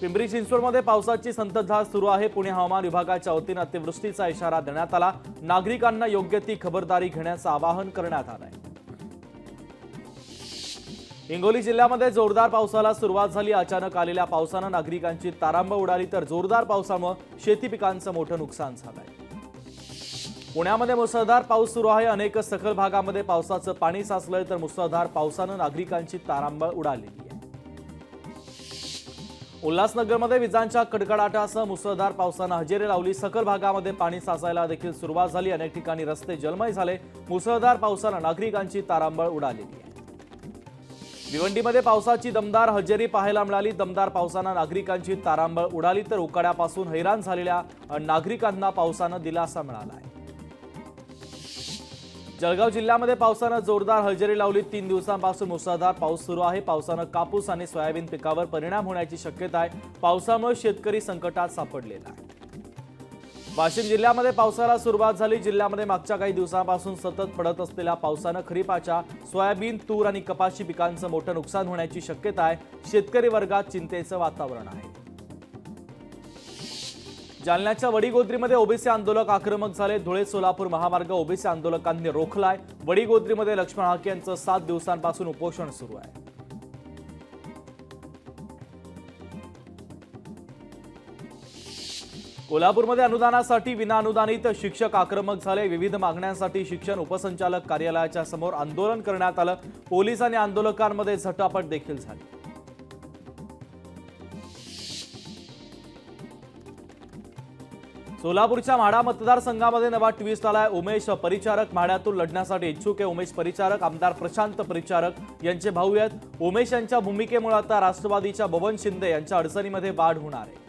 पिंपरी चिंचवडमध्ये पावसाची संततधार सुरू आहे। पुणे हवामान विभागाच्या वतीने अतिवृष्टीचा इशारा देण्यात आला। नागरिकांना योग्य ती खबरदारी घेण्याचं आवाहन करण्यात आलं आहे। हिंगोली जिल्ह्यामध्ये जोरदार पावसाला सुरुवात झाली। अचानक आलेल्या पावसाने नागरिकांची तारांबळ उडाली, तर जोरदार पावसामुळे शेती पिकांचं मोठं नुकसान झालं आहे। पुण्यामध्ये मुसळधार पाऊस सुरू आहे। अनेक सखल भागामध्ये पावसाचं पाणी साचलंय, तर मुसळधार पावसाने नागरिकांची तारांबळ उडालेली आहे। उल्हासनगरमध्ये विजांच्या कडकडाटासह मुसळधार पावसाने हजेरी लावली। सखल भागामध्ये पाणी साचायला देखील सुरुवात झाली। अनेक ठिकाणी रस्ते जलमय झाले। मुसळधार पावसाने नागरिकांची तारांबळ उडालेली आहे। भिवंडीमध्ये पावसाची दमदार हजेरी पाहायला मिळाली। दमदार पावसाने नागरिकांची तारांबळ उडाली, तर उकाड्यापासून हैराण झालेल्या नागरिकांना पावसाने दिलासा मिळाला आहे। जळगाव जिल्ह्यामध्ये पावसाने जोरदार हजेरी लावली। 3 दिवसांपासून मुसळधार पाऊस सुरू आहे। पावसाने कापूस आणि सोयाबीन पिकावर परिणाम होण्याची शक्यता आहे। पावसामुळे शेतकरी संकटात सापडलेला आहे। वाशिम जिल्ह्यामध्ये पावसाला सुरुवात झाली। जिल्ह्यामध्ये मागच्या काही दिवसांपासून सतत पडत असलेल्या पावसाने खरीपाच्या सोयाबीन, तूर आणि कपाशी पिकांचं मोठं नुकसान होण्याची शक्यता आहे। शेतकरी वर्गात चिंतेचं वातावरण आहे। जालन्याच्या वडीगोद्रीमध्ये ओबीसी आंदोलक आक्रमक झाले। धुळे सोलापूर महामार्ग ओबीसी आंदोलकांनी रोखलाय। वडीगोद्रीमध्ये लक्ष्मण हाके यांचं 7 दिवसांपासून उपोषण सुरू आहे। कोल्हापूरमध्ये अनुदानासाठी विनाअनुदानित शिक्षक आक्रमक झाले। विविध मागण्यांसाठी शिक्षण उपसंचालक कार्यालयाच्या समोर आंदोलन करण्यात आलं। पोलीस आणि आंदोलकांमध्ये झटापट देखील झाली। सोलापूरच्या म्हाडा मतदारसंघामध्ये नवा ट्विस्ट आलाय। उमेश परिचारक म्हाड्यातून लढण्यासाठी इच्छुक आहे। उमेश परिचारक आमदार प्रशांत परिचारक यांचे भाऊ आहेत। उमेश यांच्या भूमिकेमुळे आता राष्ट्रवादीच्या बबन शिंदे यांच्या अडचणीमध्ये वाढ होणार आहे।